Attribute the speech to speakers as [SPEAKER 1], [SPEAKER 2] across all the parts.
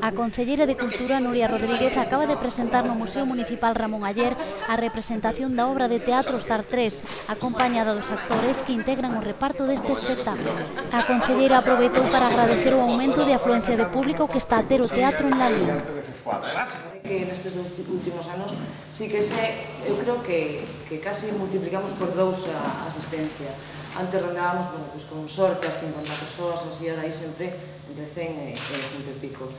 [SPEAKER 1] A concelleira de Cultura, Nuria Rodríguez, acaba de presentar no Museo Municipal Ramón Aller a representación da obra de teatro Star 3, acompañada dos actores que integran o reparto deste espectáculo. A concelleira aproveitou para agradecer o aumento de afluencia de público que está a ter o teatro en Lalín.
[SPEAKER 2] Que nestes últimos anos sí que eu creo que casi multiplicamos por 2 a asistencia. Antes rondábamos, con sorte as 50 persoas, así, ahora aí sempre entre 100 e 100 e pico.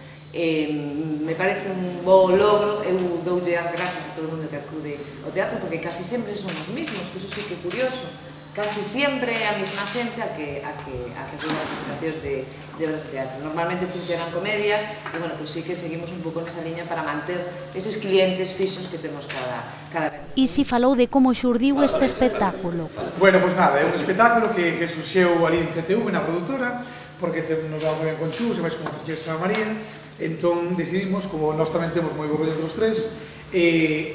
[SPEAKER 2] Me parece un bo logro, eu doulle as gracias a todo o mundo que acude ao teatro, porque casi sempre son os mismos, que iso sí que é curioso. Casi sempre é a mesma xente a que acude as estacións de obras de teatro. Normalmente funcionan comedias e, bueno, pois sí que seguimos un pouco nesa liña para manter eses clientes fixos que temos cada vez.
[SPEAKER 1] E si falou de como xurdiu este espectáculo.
[SPEAKER 3] Bueno, pois nada, é un espectáculo que surxeu ali en CTV, na produtora, porque nos damos moi ben con Chus, e máis como Tres Xeres a María, entón decidimos, como nós tamén temos moi bo rollo entre os tres,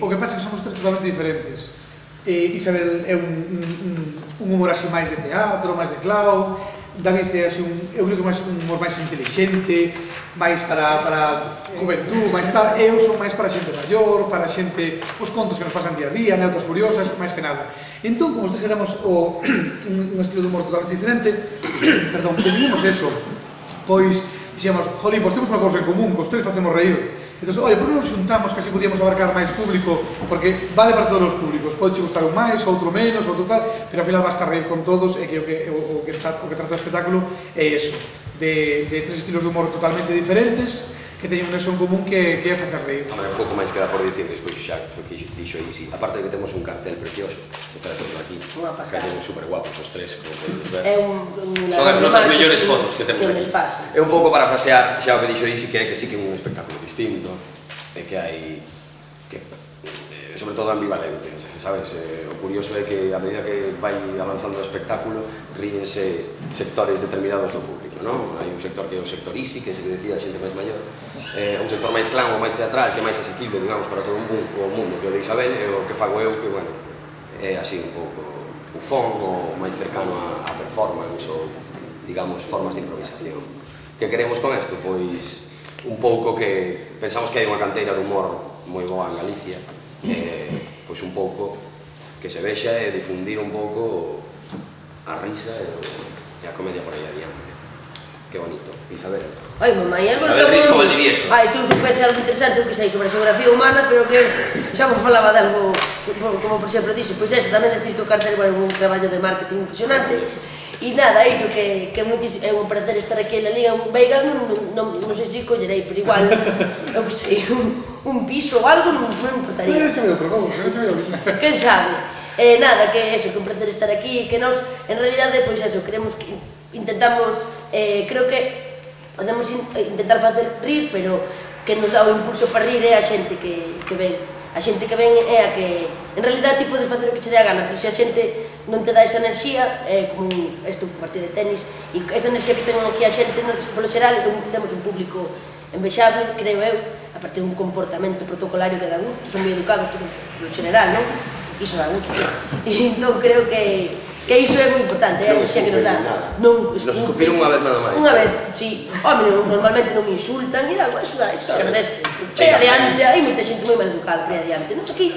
[SPEAKER 3] o que pasa é que somos tres totalmente diferentes. Isabel é un humor así máis de teatro, máis de clau. David é así eu digo máis un humor máis intelixente, máis para juventud, máis tal. Eu son máis para xente maior, para xente, os contos que nos pasan día a día, anécdotas curiosas, máis que nada. Entón, como os tres éramos un estilo de humor totalmente diferente, perdón, decidimos eso, pois dixemos, jolín, pois temos unha cousa en común, que os tres facemos reír. Entón, oye, por que nos xuntamos, que así podíamos abarcar máis público, porque vale para todos os públicos, pode gustar un máis, outro menos, outro tal, pero ao final basta reír con todos, e que o que trata o espectáculo é eso, de tres estilos de humor totalmente diferentes, que teñen un nexo en común que é facer reír.
[SPEAKER 4] Hombre, un pouco máis queda por dicir despois xa, porque dixo aí, sí. Aparte de que temos un cartel precioso, que está todo aquí, que son super guapos os tres, como podedes ver. Son as nosas mellores fotos que temos aquí. É un pouco para frasear xa o que dixo aí, que sí que é un espectáculo distinto, e que hai, sobre todo ambivalente, sabes? O curioso é que a medida que vai avanzando o espectáculo, ríense sectores determinados do público, non? Hai un sector que é o sector easy, que se decía a xente máis maior, un sector máis clan ou máis teatral, que é máis asequible, digamos, para todo o mundo, que o de Isabel, e o que fago eu, que, bueno, é así un pouco bufón, ou máis cercano a performance, ou, digamos, formas de improvisación. Que queremos con isto? Pois, un pouco que pensamos que hai unha canteira de humor moi boa en Galicia, pois un pouco que se vexa e difundir un pouco a risa e a comedia por aí adiante. Que bonito, Isabel.
[SPEAKER 5] Ai, mamai,
[SPEAKER 4] Isabel Risco Valdivieso.
[SPEAKER 5] Ai, se eu supese algo interesante, eu que sei sobre a xeografía humana, pero que xa vos falaba de algo, como por exemplo dixo, pois eso, tamén decir que o cartel é un traballo de marketing impresionante. E nada, iso que é un prazer estar aquí en Lalín, un Veigas, non sei se collerei, pero igual, eu que sei, un piso ou algo, non importaría.
[SPEAKER 3] Non se ve outro cousa, non se ve outro.
[SPEAKER 5] Quen sabe? Nada, que eso, que un prazer estar aquí, que nós, en realidade, pois eso, queremos que intentamos, creo que podemos intentar facer rir, pero que nos dá o impulso para rir é a xente que ven. A xente que ven é a que, en realidade, ti podes facer o que che dé a gana, pero se a xente non te dá esa enerxía, é como un partido de tenis, e esa enerxía que ten aquí a xente, polo xeral, temos un público envexable, creo eu, aparte de un comportamento protocolario que dá gusto, son moi educados, polo general, non? Iso dá gusto. E entón creo que iso é moi importante, é a enerxía que nos dá.
[SPEAKER 4] Nos escupiron unha vez nada máis.
[SPEAKER 5] Unha vez, sí. Home, normalmente non me insultan, e iso agradece. Pre adiante, hai moita xente moi mal educada, pre adiante. Non aquí...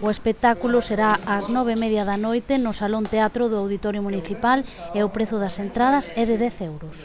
[SPEAKER 1] O espectáculo será ás 9:30 da noite no Salón Teatro do Auditorio Municipal e o prezo das entradas é de 10 euros.